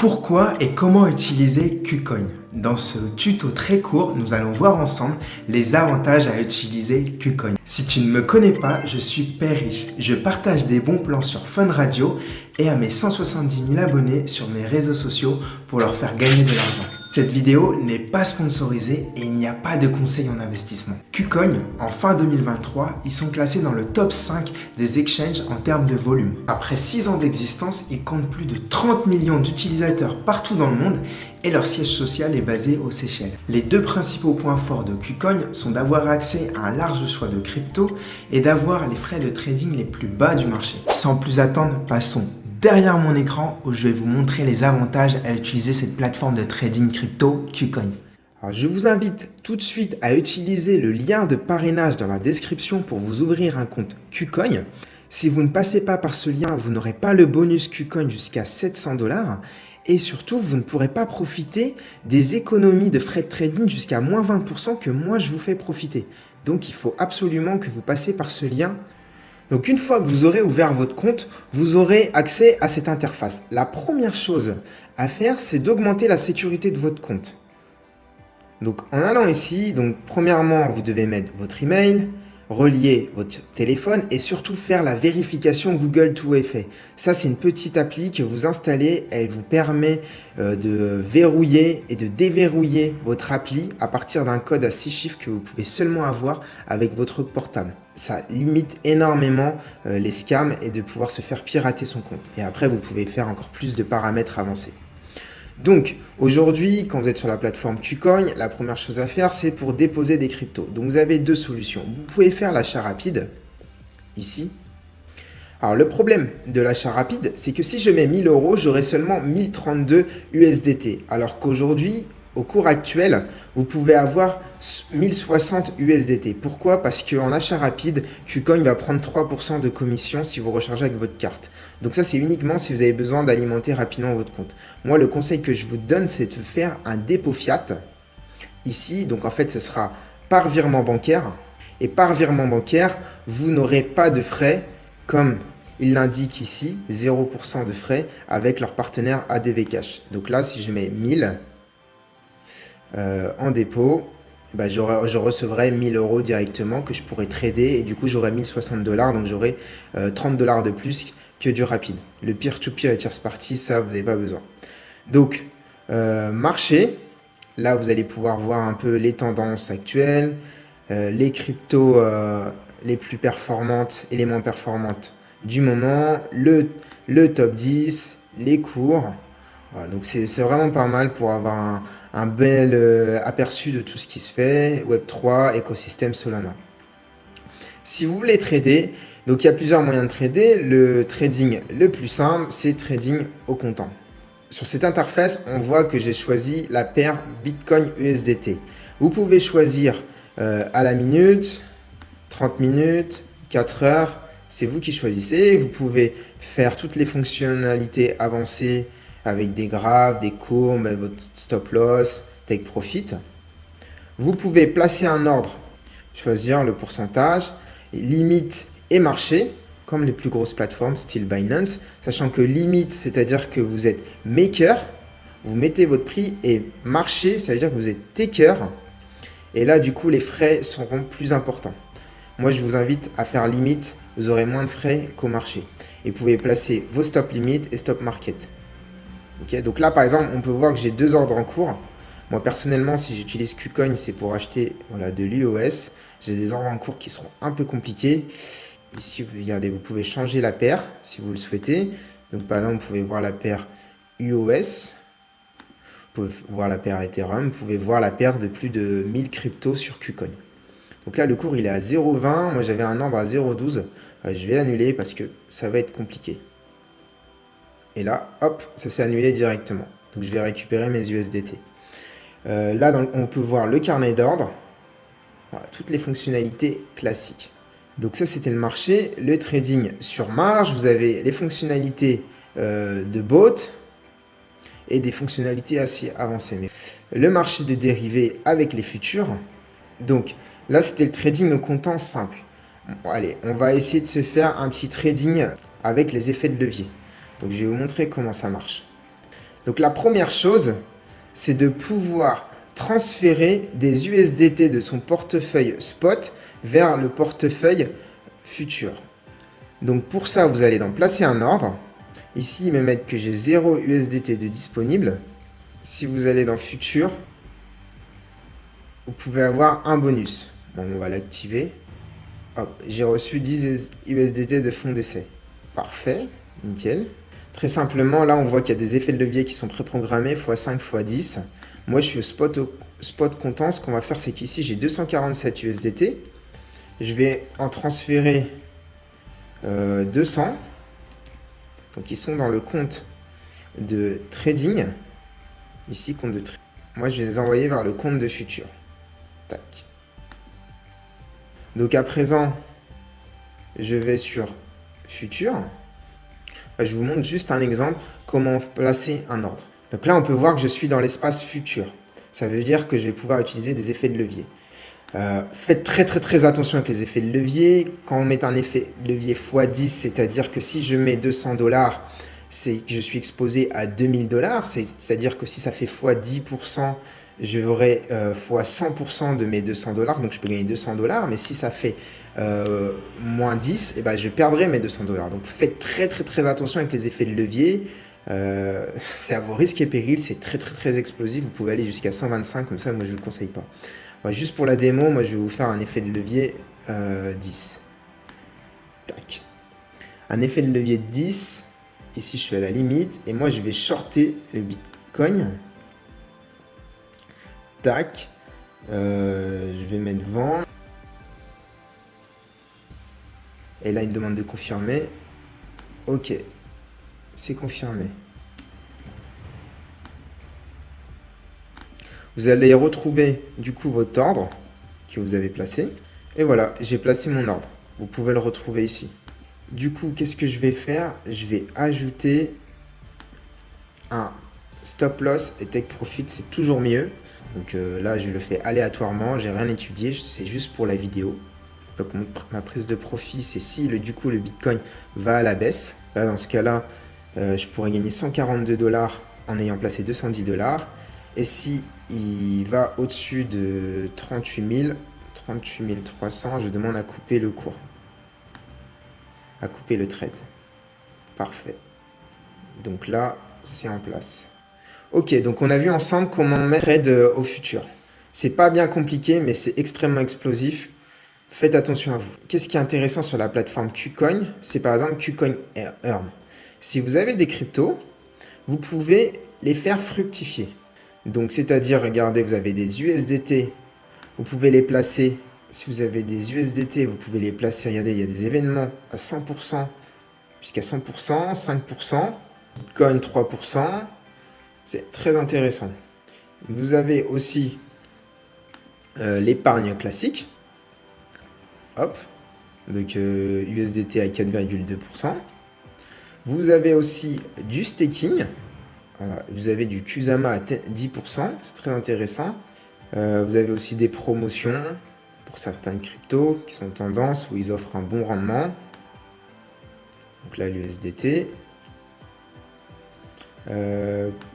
Pourquoi et comment utiliser KuCoin? Dans ce tuto très court, nous allons voir ensemble les avantages à utiliser KuCoin. Si tu ne me connais pas, je suis Père Riche. Je partage des bons plans sur Fun Radio et à mes 170 000 abonnés sur mes réseaux sociaux pour leur faire gagner de l'argent. Cette vidéo n'est pas sponsorisée et il n'y a pas de conseils en investissement. KuCoin, en fin 2023, ils sont classés dans le top 5 des exchanges en termes de volume. Après 6 ans d'existence, ils comptent plus de 30 millions d'utilisateurs partout dans le monde et leur siège social est basé aux Seychelles. Les deux principaux points forts de KuCoin sont d'avoir accès à un large choix de crypto et d'avoir les frais de trading les plus bas du marché. Sans plus attendre, passons derrière mon écran où je vais vous montrer les avantages à utiliser cette plateforme de trading crypto KuCoin. Alors, je vous invite tout de suite à utiliser le lien de parrainage dans la description pour vous ouvrir un compte KuCoin. Si vous ne passez pas par ce lien, vous n'aurez pas le bonus KuCoin jusqu'à 700 $. Et surtout, vous ne pourrez pas profiter des économies de frais de trading jusqu'à moins 20% que moi je vous fais profiter. Donc il faut absolument que vous passiez par ce lien. Donc une fois que vous aurez ouvert votre compte, vous aurez accès à cette interface. La première chose à faire, c'est d'augmenter la sécurité de votre compte. Donc en allant ici, premièrement, vous devez mettre votre email, relier votre téléphone et surtout faire la vérification Google 2FA. Ça, c'est une petite appli que vous installez. Elle vous permet de verrouiller et de déverrouiller votre appli à partir d'un code à 6 chiffres que vous pouvez seulement avoir avec votre portable. Ça limite énormément les scams et de pouvoir se faire pirater son compte. Et après, vous pouvez faire encore plus de paramètres avancés. Donc aujourd'hui, quand vous êtes sur la plateforme KuCoin, la première chose à faire, c'est pour déposer des cryptos. Donc vous avez deux solutions. Vous pouvez faire l'achat rapide, ici. Alors le problème de l'achat rapide, c'est que si je mets 1000 €, j'aurai seulement 1032 USDT. Alors qu'aujourd'hui, au cours actuel, vous pouvez avoir 1060 USDT. Pourquoi? Parce qu'en achat rapide, KuCoin va prendre 3% de commission si vous rechargez avec votre carte. Donc ça, c'est uniquement si vous avez besoin d'alimenter rapidement votre compte. Moi, le conseil que je vous donne, c'est de faire un dépôt fiat. Ici, donc en fait, ce sera par virement bancaire. Et par virement bancaire, vous n'aurez pas de frais comme il l'indique ici, 0% de frais avec leur partenaire ADV Cash. Donc là, si je mets 1000 en dépôt, je recevrai 1000 € directement que je pourrai trader et du coup j'aurai 1060 $, donc j'aurai 30 $ de plus que du rapide. Le peer-to-peer et tierce party, ça vous n'avez pas besoin. Donc marché, là vous allez pouvoir voir un peu les tendances actuelles, les cryptos les plus performantes et les moins performantes du moment, le top 10, les cours. Voilà, donc c'est vraiment pas mal pour avoir un bel aperçu de tout ce qui se fait, Web3, écosystème Solana. Si vous voulez trader, donc il y a plusieurs moyens de trader. Le trading le plus simple, c'est trading au comptant. Sur cette interface, on voit que j'ai choisi la paire Bitcoin USDT. Vous pouvez choisir à la minute, 30 minutes, 4 heures, c'est vous qui choisissez. Vous pouvez faire toutes les fonctionnalités avancées avec des graphes, des courbes, votre stop loss, take profit. Vous pouvez placer un ordre, choisir le pourcentage, limite et marché, comme les plus grosses plateformes style Binance, sachant que limite, c'est-à-dire que vous êtes maker, vous mettez votre prix, et marché, ça veut dire que vous êtes taker, et là du coup les frais seront plus importants. Moi je vous invite à faire limite, vous aurez moins de frais qu'au marché. Et vous pouvez placer vos stop limit et stop market. Okay, donc là par exemple on peut voir que j'ai deux ordres en cours. Moi personnellement si j'utilise KuCoin c'est pour acheter de l'UOS. J'ai des ordres en cours qui seront un peu compliqués. Ici regardez, vous pouvez changer la paire si vous le souhaitez. Donc par exemple vous pouvez voir la paire UOS. Vous pouvez voir la paire Ethereum. Vous pouvez voir la paire de plus de 1000 cryptos sur KuCoin. Donc là le cours il est à 0,20. Moi j'avais un ordre à 0,12. Je vais l'annuler parce que ça va être compliqué. Et là, hop, ça s'est annulé directement. Donc, je vais récupérer mes USDT. Là, on peut voir le carnet d'ordre. Voilà, toutes les fonctionnalités classiques. Donc, ça, c'était le marché. Le trading sur marge. Vous avez les fonctionnalités de bot et des fonctionnalités assez avancées. Mais le marché des dérivés avec les futurs. Donc, là, c'était le trading au comptant simple. Bon, allez, on va essayer de se faire un petit trading avec les effets de levier. Donc, je vais vous montrer comment ça marche. Donc la première chose, c'est de pouvoir transférer des USDT de son portefeuille spot vers le portefeuille futur. Donc pour ça, vous allez dans placer un ordre. Ici, il me met que j'ai 0 USDT de disponible. Si vous allez dans futur, vous pouvez avoir un bonus. Bon, on va l'activer. Hop, j'ai reçu 10 USDT de fonds d'essai. Parfait, nickel. Très simplement, là, on voit qu'il y a des effets de levier qui sont préprogrammés, x5, x10. Moi, je suis au spot comptant. Ce qu'on va faire, c'est qu'ici, j'ai 247 USDT. Je vais en transférer 200. Donc, ils sont dans le compte de trading. Ici, compte de trading. Moi, je vais les envoyer vers le compte de futur. Tac. Donc, à présent, je vais sur futur. Je vous montre juste un exemple comment placer un ordre. Donc là, on peut voir que je suis dans l'espace futur. Ça veut dire que je vais pouvoir utiliser des effets de levier. Faites très attention avec les effets de levier. Quand on met un effet de levier x10, c'est-à-dire que si je mets 200 $, c'est que je suis exposé à 2000 $. C'est-à-dire que si ça fait x10%, j'aurai x 100% de mes 200 $. Donc je peux gagner 200 $. Mais si ça fait moins 10, eh ben, je perdrai mes 200 $. Donc faites très attention avec les effets de levier. C'est à vos risques et périls, c'est très explosif. Vous pouvez aller jusqu'à 125, comme ça, moi je ne vous le conseille pas. Ouais, juste pour la démo, moi je vais vous faire un effet de levier 10. Tac. Un effet de levier de 10. Ici je suis à la limite. Et moi je vais shorter le Bitcoin. Tac. Je vais mettre vendre. Et là, il me demande de confirmer. Ok. C'est confirmé. Vous allez retrouver du coup votre ordre que vous avez placé. Et voilà, j'ai placé mon ordre. Vous pouvez le retrouver ici. Du coup, qu'est-ce que je vais faire? Je vais ajouter un stop loss et take profit, c'est toujours mieux. Donc là, je le fais aléatoirement, j'ai rien étudié, c'est juste pour la vidéo. Donc ma prise de profit, c'est si du coup le Bitcoin va à la baisse. Là, dans ce cas-là, je pourrais gagner 142 $ en ayant placé 210 $. Et si il va au-dessus de 38 300, je demande à couper le cours. À couper le trade. Parfait. Donc là, c'est en place. Ok, donc on a vu ensemble comment mettre trade au futur. C'est pas bien compliqué, mais c'est extrêmement explosif. Faites attention à vous. Qu'est-ce qui est intéressant sur la plateforme KuCoin? C'est par exemple KuCoin Earn. Si vous avez des cryptos, vous pouvez les faire fructifier. Donc, c'est-à-dire, regardez, vous avez des USDT, vous pouvez les placer. Si vous avez des USDT, vous pouvez les placer. Regardez, il y a des événements à 100%, jusqu'à 100%, 5%, Bitcoin 3%. C'est très intéressant. Vous avez aussi l'épargne classique. Hop, donc USDT à 4,2%. Vous avez aussi du staking. Voilà, vous avez du Kusama à 10%, c'est très intéressant. Vous avez aussi des promotions pour certaines cryptos qui sont tendance où ils offrent un bon rendement. Donc là, l'USDT.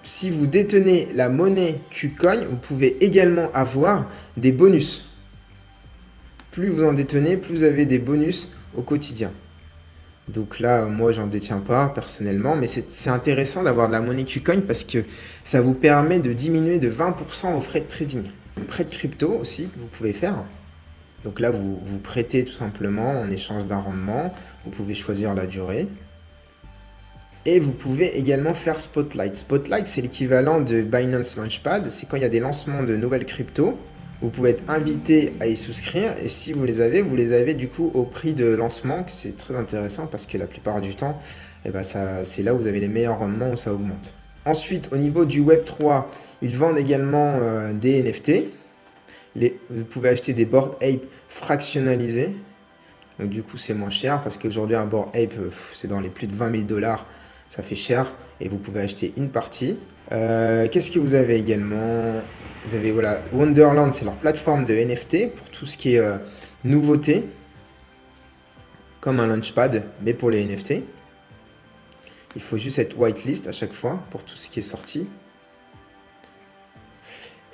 Si vous détenez la monnaie KuCoin, vous pouvez également avoir des bonus. Plus vous en détenez, plus vous avez des bonus au quotidien. Donc là, moi, j'en détiens pas personnellement, mais c'est intéressant d'avoir de la monnaie KuCoin parce que ça vous permet de diminuer de 20% aux frais de trading. Prêt de crypto aussi, vous pouvez faire. Donc là, vous prêtez tout simplement en échange d'un rendement. Vous pouvez choisir la durée. Et vous pouvez également faire Spotlight. Spotlight, c'est l'équivalent de Binance Launchpad. C'est quand il y a des lancements de nouvelles cryptos. Vous pouvez être invité à y souscrire et si vous les avez du coup au prix de lancement. C'est très intéressant parce que la plupart du temps, c'est là où vous avez les meilleurs rendements où ça augmente. Ensuite, au niveau du Web3, ils vendent également des NFT. Vous pouvez acheter des Bored Ape fractionnalisés. Donc du coup, c'est moins cher parce qu'aujourd'hui, un Bored Ape, c'est dans les plus de 20 000 $. Ça fait cher et vous pouvez acheter une partie. Qu'est-ce que vous avez également? Vous avez voilà, Wonderland, c'est leur plateforme de NFT pour tout ce qui est nouveauté, comme un Launchpad, mais pour les NFT. Il faut juste être whitelist à chaque fois pour tout ce qui est sorti.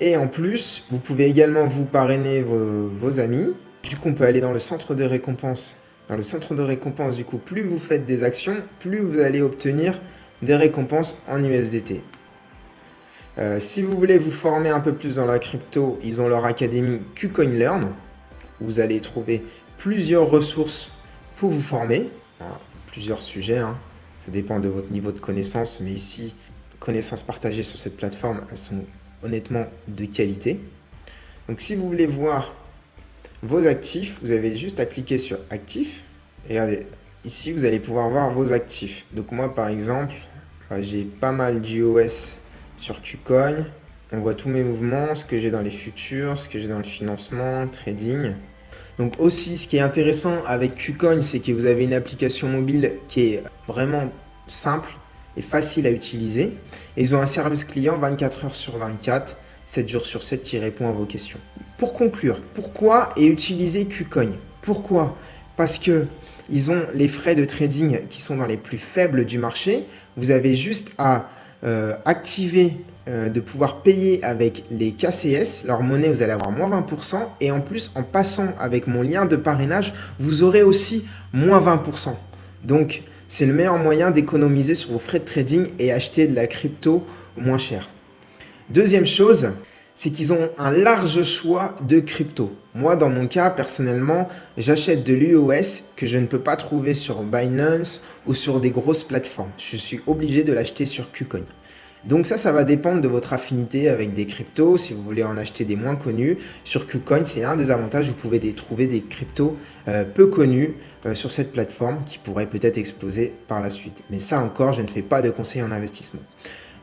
Et en plus, vous pouvez également vous parrainer vos amis. Du coup, on peut aller dans le centre de récompense. Dans le centre de récompense, du coup, plus vous faites des actions, plus vous allez obtenir des récompenses en USDT. Si vous voulez vous former un peu plus dans la crypto, ils ont leur académie KuCoinLearn. Vous allez trouver plusieurs ressources pour vous former. Alors, plusieurs sujets, hein. Ça dépend de votre niveau de connaissance, mais ici, connaissances partagées sur cette plateforme, elles sont honnêtement de qualité. Donc si vous voulez voir vos actifs, vous avez juste à cliquer sur actifs. Et regardez, ici vous allez pouvoir voir vos actifs. Donc moi par exemple, j'ai pas mal d'UOS sur KuCoin. On voit tous mes mouvements, ce que j'ai dans les futurs, ce que j'ai dans le financement, trading. Donc aussi, ce qui est intéressant avec KuCoin, c'est que vous avez une application mobile qui est vraiment simple et facile à utiliser. Et ils ont un service client 24 heures sur 24, 7 jours sur 7 qui répond à vos questions. Pour conclure, pourquoi utiliser KuCoin? Pourquoi? Parce que ils ont les frais de trading qui sont dans les plus faibles du marché. Vous avez juste à activer de pouvoir payer avec les KCS, leur monnaie, vous allez avoir moins 20%. Et en plus, en passant avec mon lien de parrainage, vous aurez aussi moins 20%. Donc, c'est le meilleur moyen d'économiser sur vos frais de trading et acheter de la crypto moins cher. Deuxième chose, c'est qu'ils ont un large choix de crypto. Moi, dans mon cas, personnellement, j'achète de l'UOS que je ne peux pas trouver sur Binance ou sur des grosses plateformes. Je suis obligé de l'acheter sur KuCoin. Donc ça va dépendre de votre affinité avec des cryptos. Si vous voulez en acheter des moins connus, sur KuCoin, c'est un des avantages. Vous pouvez trouver des cryptos peu connus sur cette plateforme qui pourraient peut-être exploser par la suite. Mais ça encore, je ne fais pas de conseils en investissement.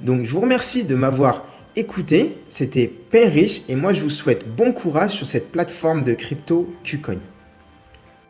Donc je vous remercie de m'avoir écoutez, c'était Père Riche et moi je vous souhaite bon courage sur cette plateforme de crypto KuCoin.